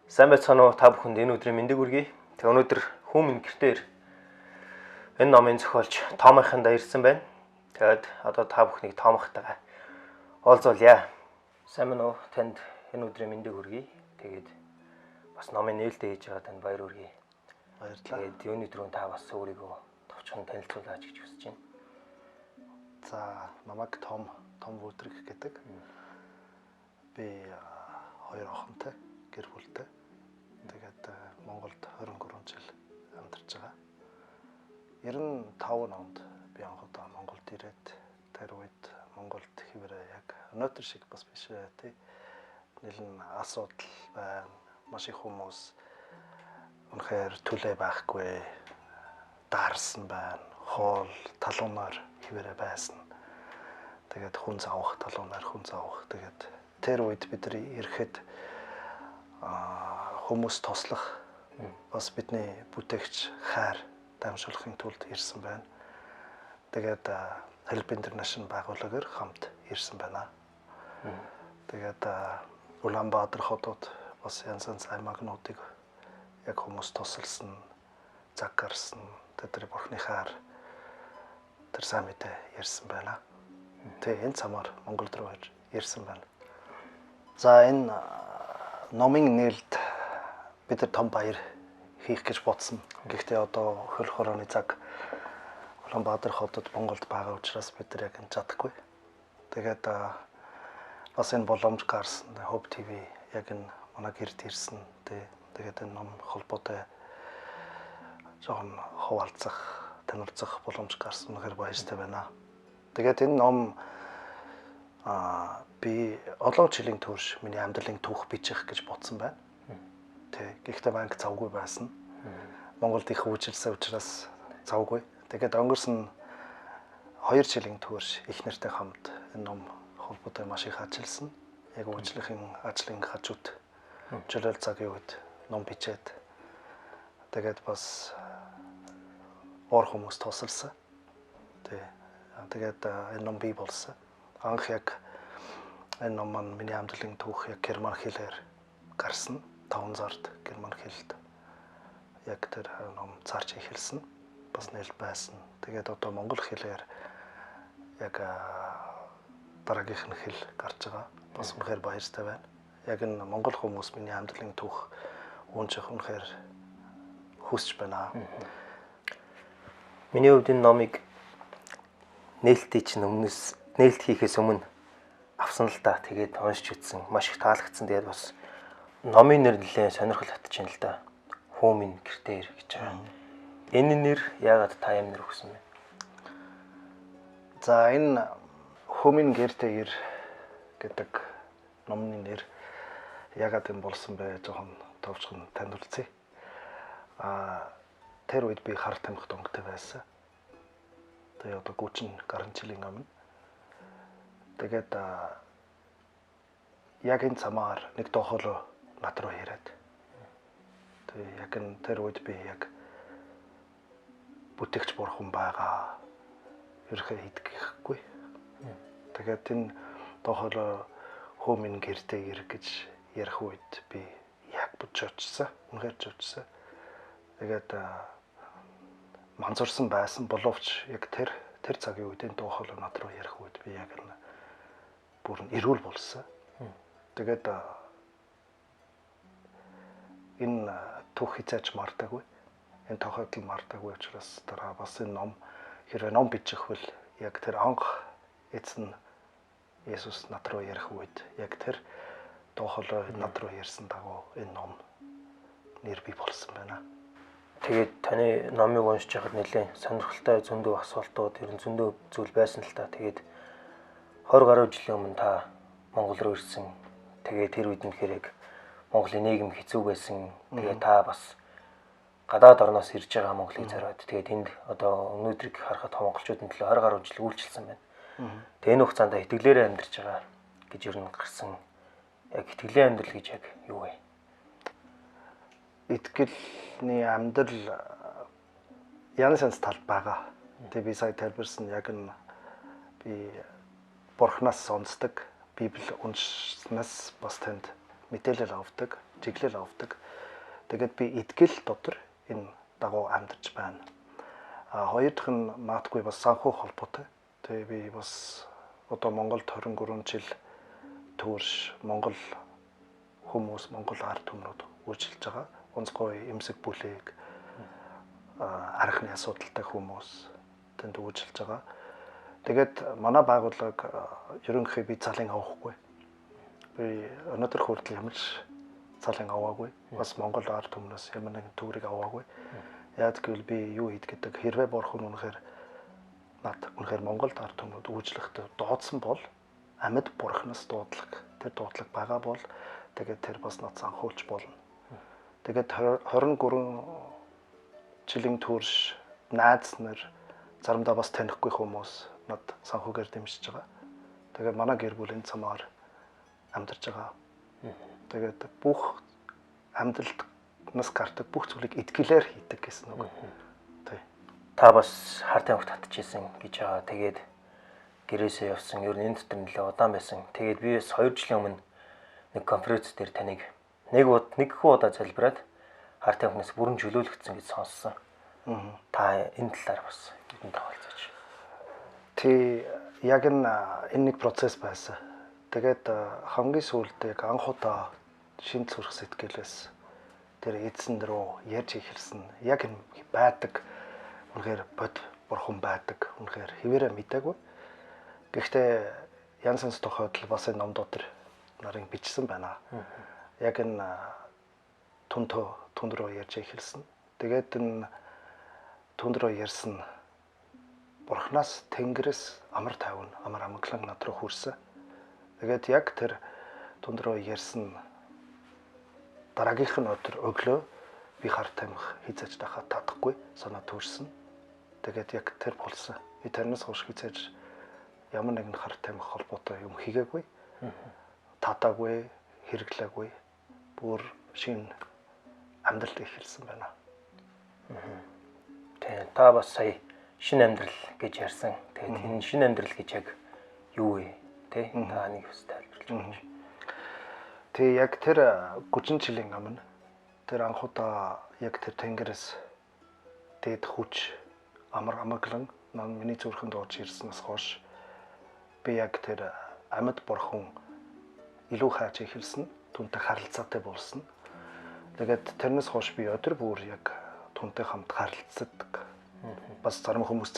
Сайн байцгаана уу та бүхэнд энэ өдрийн мэндийг хүргэе. Тэг өнөөдөр Хүмүн гэртээр энэ номын зохиолч Томынханд ирсэн байна. Тэгээд одоо та бүхнийг Томхтайгаа уулзуулъя. Сайн байна уу? Танд энэ өдрийн мэндийг хүргэе. Тэгээд бас номын нээлттэй хийж байгаа танд баяр хүргэе. Баярлалаа. Тэгээд юуны түрүүн та бас өөрийгөө товчхон танилцуулаач гэж хүсэж байна. За, намайг Том Вүтрик гэдэг. Би хоёр охинтой, гэр бүлтэй. Тэгээд Монголд 23 жил амьдарч байгаа. 95 онд би анх удаа Монголд ирээд тэр үед Монголд хэвээрээ яг өнөөдөр шиг бас биш тий. Нэлээд асуудал байна. Маш их хүмүүс үнэхээр төлөө байхгүй, даарсан байна. Хоол, талуунаар хэвээрээ байсан. Тэгээд хүн заавах, талуунаар хүн заавах. Тэгээд тэр үед бид нар ирэхэд хүмүүс тослох бас бидний бүтээгч хайр дамжуулахын тулд ирсэн байна. Тэгээд Help International байгууллагаар хамт ирсэн байна. Тэгээд Улаанбаатар хотод бас янз янз аймагнуудыг яг хүмүүс тусалсан, цаг гарсан, тэдний бурхны хайр тэр сайн мэдээ ярьсан байна. Тэгээ энэ цамаар Монгол руу ирсэн байна. За энэ номын нээлт бид нар том баяр хийх гэж бодсон. Гэхдээ одоо хөл хорооны цаг Улаанбаатар хотод Монголд байгаа учраас бид нар яг энэ чадахгүй. Тэгээд бас энэ боломж гарсан Hope TV яг энэ манай гэрд ирсэн. Тэгээд энэ ном холбоотой жоохон хуваалцах, танилцах боломж гарсан үнэхээр баяртай байна. Тэгээд энэ ном би олон жилийн турш миний амьдралын түүх бичих гэж бодсон байна. Гэхдээ банк завгүй байсан. Монголд их үйлчилсэн учраас завгүй. Тэгээд өнгөрсөн 2 жилийн турш их нэртэй хамт энэ ном холбоотой маш их ажилласан. Яг үйлчлэхийн ажлын хажууд жолоол цагийн үед ном бичээд тэгээд бас ор хүмүүс тусалсан. Тэгээд энэ ном бий болсон. Анх яг энэ ном маань миний амьдралын түүх яг герман хэлээр гарсан. 500-д герман хэлд яг тэр ном зарж эхэлсэн. Бас нэлээд байсан. Тэгээд одоо монгол хэлээр яг дараагийнх нь хэл гарч байгаа. Бас үнэхээр баяртай байна. Яг энэ монгол хүмүүс миний амьдралын түүх унших үнэхээр хүсэж байна. Миний хувьд энэ номыг нээлт хийхээс өмнө авсан л да. Тэгээд уншиж үзсэн. Маш их таалагдсан. Тэгээд бас номын нэр нэлээд сонирхол татчихээн л да. Хүмүн гэртээр гэж байгаа. Энэ нэр яагаад та юм нэр өгсөн бэ? За энэ Хүмүн гэртээр гэдэг номны нэр яагаад юм болсон бэ? Жохон товчхон танилцъя. Тэр үед би хар тамхи донгтой байсан. Тэгээ одоо 30 гаруй жилийн өмнө. Тэгээд яг энэ цамаар нэг тохиолоо над руу ирээд. Тэгээ яг энэ тэр үед би яг бүтээгч бурхан байгаа. Ерхий идэхгүй. Тэгээд энэ тохиолоо Хүмүн гэртээ ир гэж ярих үед би яг бодчихсон. Үнэхээр жовчсон. Тэгээд манзурсан байсан боловч яг тэр цагийн үед энэ тохиолоо над руу ярих үед би яг энэ бүр эрүүл болсон. Тэгээд энэ түүх хязгаарч мартаагүй. Энэ тохиолдол мартаагүй учраас дараа бас энэ ном хэрвээ ном бичихвэл яг тэр анх эзэн Есүс над руу ярих үед яг тэр тохиолоо над руу ярьсан дагуу энэ ном нэр бий болсон байна. Тэгээд таны номыг уншиж байхад нэлээд сонирхолтой зөндөө асуултууд, ерөн зөндөө зүйл байсан л та. Тэгээд 20 гаруй жилийн өмнө та Монгол руу ирсэн. Тэгээд тэр үед нөхөр яг Монголын нийгэм хэцүү байсан. Тэгээд та бас гадаад орноос ирж байгаа Монголыг зориод тэгээд энд одоо өнөөдрийг харахад монголчуудын төлөө 20 гаруй жил үйлчилсэн байна. Тэгээд энэ хугацаанд итгэлээрээ амьдарч байгаа гэж ер нь гарсан. Яг итгэлийн амьдрал гэж яг юу вэ? Итгэлийн амьдрал янз янз тал байгаа. Тэгээ би сая тайлбарсан яг нь би Бурханаас сонсдог, Библи уншснаас бас танд мэдээлэл авдаг. чиглэл авдаг. Тэгээд би итгэл дотор энэ дагуу амьдарч байна. Хоёр дахь нь магадгүй бас санхүү холбоотой. Тэгээ би бас одоо Монголд 23 жил төрш Монгол хүмүүс, Монгол ард түмнүүд үйлчилж байгаа. Онцгой эмзэг бүлээг архины асуудалтай хүмүүс тэнд үйлчилж байгаа. Тэгээд манай байгууллага ерөнхийдөө би залын авахгүй. Би өнөөдөр хүртэл ямар ч залын аваагүй. Бас Монгол ард түмнээс ямар нэгэн төгрөг аваагүй. Яг гэвэл би юу хийд гэдэг хэрвээ бурхан үнэхээр Монголд ард түмнүүд үйлчлэхдээ дуудсан бол амьд бурханаас дуудлага тэр дуудлага байгаа бол тэгээд тэр бас над санхуулж болно. Тэгээд 23 жилийн турш найз нар заримдаа бас танихгүй хүмүүс над санхүүгээр дэмжиж байгаа. Тэгээд манай гэр бүлийн цамаар амьдарч байгаа. Тэгээд бүх амьдралднаас гардаг бүх зүйлийг итгэлээр хийдэг гэсэн үг. Тий. Та бас хар тамхи татчихсан гэж байгаа. Тэгээд гэрээсээ явсан. Ер нь энэ дотор нэлээд удаан байсан. Тэгээд би бас 2 жилийн өмнө нэг конференц дээр таныг нэг удаа залбираад хар тамхинаас бүрэн чөлөөлөгдсөн гэж сонссон. Та энэ талаар бас хэдэн тохиолдож. Тий, яг энэ нэг процесс байсан. Тэгээд хамгийн сүүлд яг анх удаа шин зүрх сэтгэлээс тэр эзэн рүү ярьж эхэлсэн. Яг энэ байдаг үнэхээр бод бурхан байдаг. Үнэхээр хэвээрээ мэдээгүй. Гэхдээ янз янз тохиолдол бас энэ номдууд нарын бичсэн байна. Яг энэ түнд рүү ярьж эхэлсэн. Тэгээд энэ түнд рүү ярьсан бурхнаас тэнгэрээс амар тайван, амар амгалан над руу хүрсэн. Тэгээд яг тэр түнд рүү ярьсан дараагийнх нь өдөр өглөө би хар тамхи хизээж тахад татахгүй санаа төрсөн. Тэгээд яг тэр болсон. Би тэрнээс хойш хизээж ямар нэгэн хар тамхи холбоотой юм хийгээгүй. Татаагүй, хэрэглээгүй. Бүр шинэ амьдрал эхэлсэн байна. Тэгээ та бас сая шинэ амьдрал гэж ярьсан. Тэгээд энэ шинэ амьдрал гэж яг юу вэ? Тэ? Та нэг бас тайлбарлаж өгөөч. Тэгээ яг тэр 30 жилийн өмнө тэр анх удаа яг тэр тэнгэрээс дээд хүч амар амгалан миний зүрхэнд орж ирснээс хойш би яг тэр амьд бурхан илүү хайж эхэлсэн, түүнтэй харилцаатай болсон. Тэгээд тэрнээс хойш би өдөр бүр яг түүнтэй хамт харилцдаг. Бас зарим хүмүүс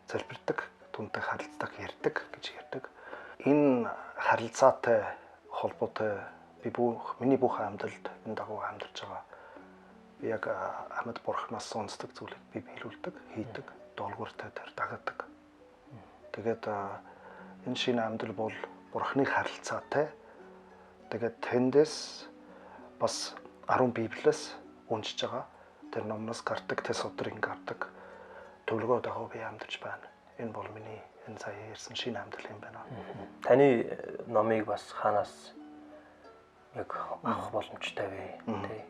залбирдаг, түүнтэй харилцдаг, ярьдаг гэж ярьдаг. Энэ харилцаатай холбоотой миний бүх амьдралд энэ дагуу амьдарч байгаа. Би яг амьд бурхнаас сонсдог зүйлийг би биелүүлдэг, хийдэг, доолгууртай тэр дагадаг. Тэгээд энэ шинэ амьдрал бол бурхны харилцаатай. Тэгээд тэндээс бас 10 библиэс уншиж байгаа. Тэр номноос гардаг, тэр содрын гардаг төлөвлөгөө дагуу би амьдарч байна. Энэ бол миний энэ сая ярьсан шинэ амьдрал юм байна. Таны номыг бас хаанаас яг авах боломжтой вэ? Тэ.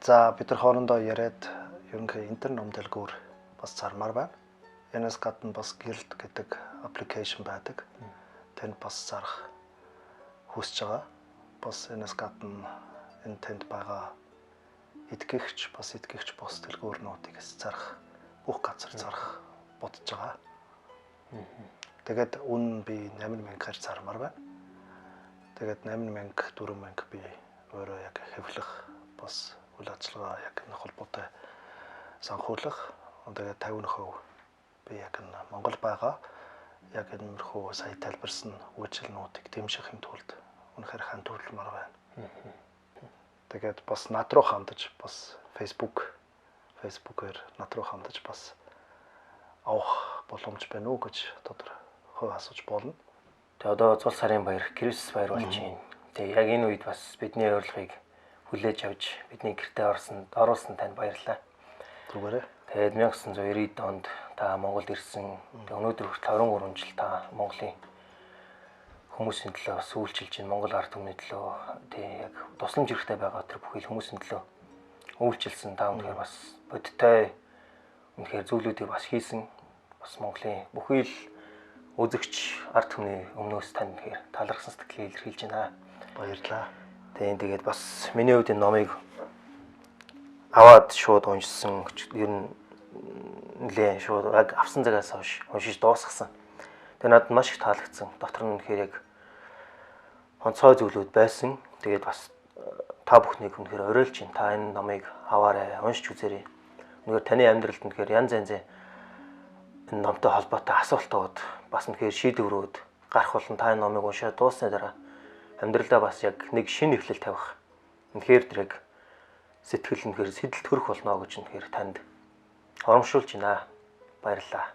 За бид нар хоорондоо яриад ерөнхий интернет ном дэлгүүр бас зармаар байна. Янаас гадна бас Guild гэдэг аппликейшн байдаг. Тэнд бас зарах хүсэж байгаа. Бас янаас гадна энэ тэнд байгаа итгэгч бос дэлгүүрнүүдийг зарах бүх газар зарах бодож байгаа. Тэгээд үн би 8000-аар зармаар байна. Тэгээд 8000, 4000 би өөрөө яг хэвлэх бас үйл ажиллагаа яг энэ холбоотой санхуулах. Тэгээд 50% би яг энэ Монгол байгаа яг иймэрхүү сая тайлбарсан үйлчлэлнүүдийг дэмжихийн тулд үнэхээр хандуулмаар байна. Тэгээд бас над руу хандаж бас Facebook-ээр над руу хандаж бас авах боломж байна уу гэж тодорхой асууж болно. Тэгээ одоо Цул сарын баяр, Крисмас баяр болж байна. Тэгээ яг энэ үед бас бидний урилгыг хүлээж авч бидний гэртээ оруулсан танд баярлалаа. Зүгээрээ. Тэгээд 1990 онд та Монголд ирсэн. Өнөөдөр хүртэл 23 жил та Монголын хүмүүсийн төлөө бас үйлчилж байна. Монгол ард түмний төлөө тий яг тусламж хэрэгтэй байгаа тэр бүхэл хүмүүсийн төлөө үйлчилсэн. Та өнөөдөр бас бодтой үнэхээр зүйлүүдийг бас хийсэн. Бас Монголын бүхэл үзэгч ард түмний өмнөөс танд тэгэхээр талархсан сэтгэлээ илэрхийлж байна. Баярлалаа. Тэгээд бас миний хувьд энэ номыг аваад шууд уншсан. Ер нь нэлээд шууд авсан цагаас хойш уншиж дуусгасан. Тэгээд надад маш их таалагдсан. Дотор нь тэгэхээр яг онцгой зүйлүүд байсан. Тэгээд бас та бүхнийг үнэхээр уриалж байна. Та энэ номыг аваарай, уншиж үзээрэй. Үнэхээр таны амьдралд үнэхээр янз янзын энэ номтой холбоотой асуултууд бас үнэхээр шийдвэрүүд гарах болон та энэ номыг уншаад дууссаны дараа амьдралдаа бас яг нэг шинэ эхлэл тавих. Үнэхээр тэр яг сэтгэл үнэхээр сэтэл төрөх болно гэж үнэхээр танд урамшуулж байна. Баярлалаа.